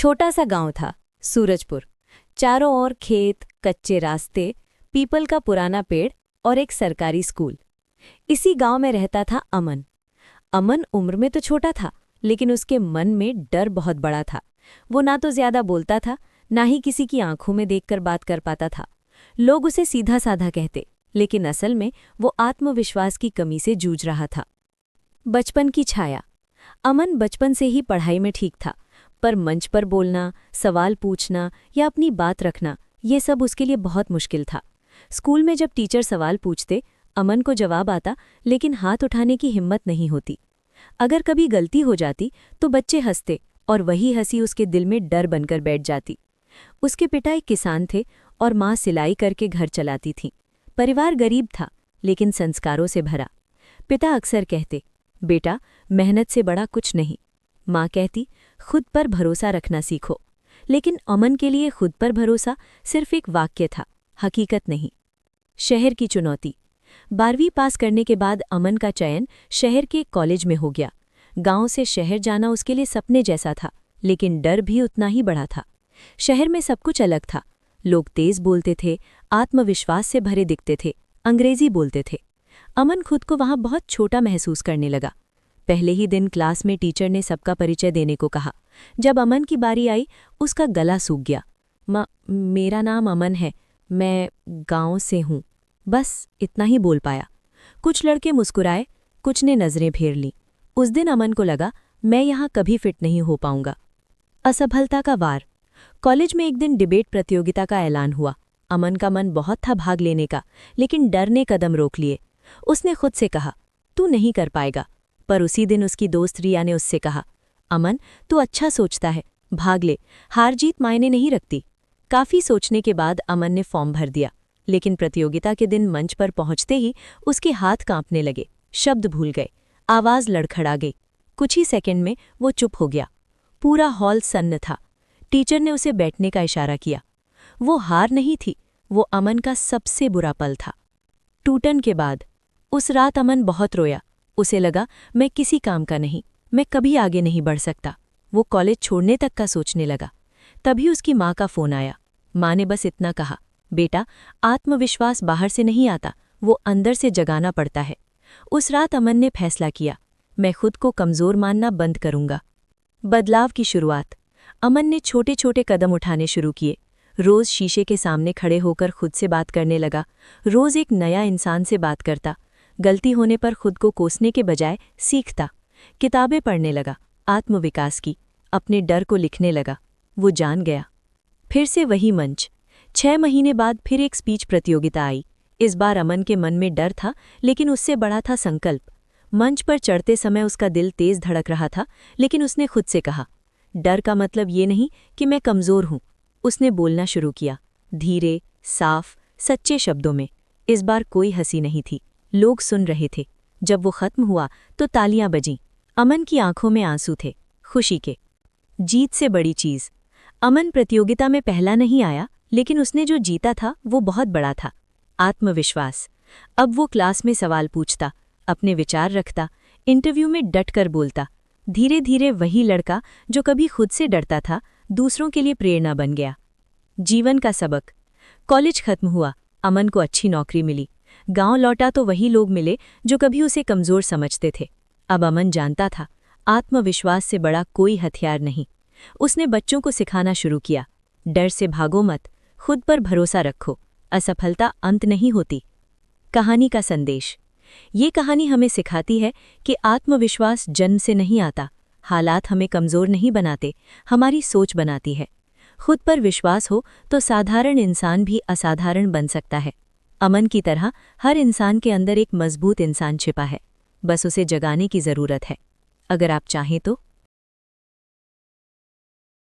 छोटा सा गांव था, सूरजपुर। चारों ओर खेत, कच्चे रास्ते, पीपल का पुराना पेड़ और एक सरकारी स्कूल। इसी गांव में रहता था अमन। अमन उम्र में तो छोटा था, लेकिन उसके मन में डर बहुत बड़ा था। वो ना तो ज्यादा बोलता था, ना ही किसी की आंखों में देखकर बात कर पाता था। लोग उसे सीधा साधा कहते, लेकिन असल में वो आत्मविश्वास की कमी से जूझ रहा था। बचपन की छाया। अमन बचपन से ही पढ़ाई में ठीक था, पर मंच पर बोलना, सवाल पूछना या अपनी बात रखना, ये सब उसके लिए बहुत मुश्किल था। स्कूल में जब टीचर सवाल पूछते, अमन को जवाब आता, लेकिन हाथ उठाने की हिम्मत नहीं होती। अगर कभी गलती हो जाती तो बच्चे हंसते और वही हंसी उसके दिल में डर बनकर बैठ जाती। उसके पिता एक किसान थे और माँ सिलाई करके घर चलाती थीं। परिवार गरीब था, लेकिन संस्कारों से भरा। पिता अक्सर कहते, बेटा, मेहनत से बड़ा कुछ नहीं। माँ कहती, खुद पर भरोसा रखना सीखो। लेकिन अमन के लिए खुद पर भरोसा सिर्फ एक वाक्य था, हकीकत नहीं। शहर की चुनौती। 12वीं पास करने के बाद अमन का चयन शहर के एक कॉलेज में हो गया। गांव से शहर जाना उसके लिए सपने जैसा था, लेकिन डर भी उतना ही बड़ा था। शहर में सब कुछ अलग था। लोग तेज बोलते थे, आत्मविश्वास से भरे दिखते थे, अंग्रेजी बोलते थे। अमन खुद को वहां बहुत छोटा महसूस करने लगा। पहले ही दिन क्लास में टीचर ने सबका परिचय देने को कहा। जब अमन की बारी आई, उसका गला सूख गया। मेरा नाम अमन है, मैं गांव से हूं। बस इतना ही बोल पाया। कुछ लड़के मुस्कुराए, कुछ ने नजरें फेर लीं। उस दिन अमन को लगा, मैं यहां कभी फिट नहीं हो पाऊंगा। असफलता का वार। कॉलेज में एक दिन डिबेट प्रतियोगिता का ऐलान हुआ। अमन का मन बहुत था भाग लेने का, लेकिन डर ने कदम रोक लिए। उसने खुद से कहा, तू नहीं कर पाएगा। पर उसी दिन उसकी दोस्त रिया ने उससे कहा, अमन, तू अच्छा सोचता है, भाग ले, हार जीत मायने नहीं रखती। काफी सोचने के बाद अमन ने फॉर्म भर दिया, लेकिन प्रतियोगिता के दिन मंच पर पहुंचते ही उसके हाथ कांपने लगे, शब्द भूल गए, आवाज लड़खड़ा गई। कुछ ही सेकंड में वो चुप हो गया। पूरा हॉल सन्न था। टीचर ने उसे बैठने का इशारा किया। वो हार नहीं थी, वो अमन का सबसे बुरा पल था। टूटन के बाद। उस रात अमन बहुत रोया। उसे लगा, मैं किसी काम का नहीं, मैं कभी आगे नहीं बढ़ सकता। वो कॉलेज छोड़ने तक का सोचने लगा। तभी उसकी माँ का फोन आया। माँ ने बस इतना कहा, बेटा, आत्मविश्वास बाहर से नहीं आता, वो अंदर से जगाना पड़ता है। उस रात अमन ने फैसला किया, मैं खुद को कमज़ोर मानना बंद करूंगा। बदलाव की शुरुआत। अमन ने छोटे छोटे कदम उठाने शुरू किए। रोज शीशे के सामने खड़े होकर खुद से बात करने लगा। रोज एक नया इंसान से बात करता। गलती होने पर खुद को कोसने के बजाय सीखता। किताबें पढ़ने लगा, आत्मविकास की, अपने डर को लिखने लगा। वो जान गया। फिर से वही मंच। 6 महीने बाद फिर एक स्पीच प्रतियोगिता आई। इस बार अमन के मन में डर था, लेकिन उससे बड़ा था संकल्प। मंच पर चढ़ते समय उसका दिल तेज धड़क रहा था, लेकिन उसने खुद से कहा, डर का मतलब ये नहीं कि मैं कमज़ोर हूं। उसने बोलना शुरू किया, धीरे, साफ, सच्चे शब्दों में। इस बार कोई हंसी नहीं थी, लोग सुन रहे थे। जब वो खत्म हुआ तो तालियां बजीं। अमन की आंखों में आंसू थे, खुशी के। जीत से बड़ी चीज। अमन प्रतियोगिता में पहला नहीं आया, लेकिन उसने जो जीता था वो बहुत बड़ा था, आत्मविश्वास। अब वो क्लास में सवाल पूछता, अपने विचार रखता, इंटरव्यू में डटकर बोलता। धीरे धीरे वही लड़का जो कभी खुद से डरता था, दूसरों के लिए प्रेरणा बन गया। जीवन का सबक। कॉलेज खत्म हुआ, अमन को अच्छी नौकरी मिली। गांव लौटा तो वही लोग मिले जो कभी उसे कमजोर समझते थे। अब अमन जानता था, आत्मविश्वास से बड़ा कोई हथियार नहीं। उसने बच्चों को सिखाना शुरू किया, डर से भागो मत, खुद पर भरोसा रखो, असफलता अंत नहीं होती। कहानी का संदेश। ये कहानी हमें सिखाती है कि आत्मविश्वास जन्म से नहीं आता। हालात हमें कमज़ोर नहीं बनाते, हमारी सोच बनाती है। खुद पर विश्वास हो तो साधारण इंसान भी असाधारण बन सकता है। अमन की तरह हर इंसान के अंदर एक मजबूत इंसान छिपा है, बस उसे जगाने की ज़रूरत है। अगर आप चाहें तो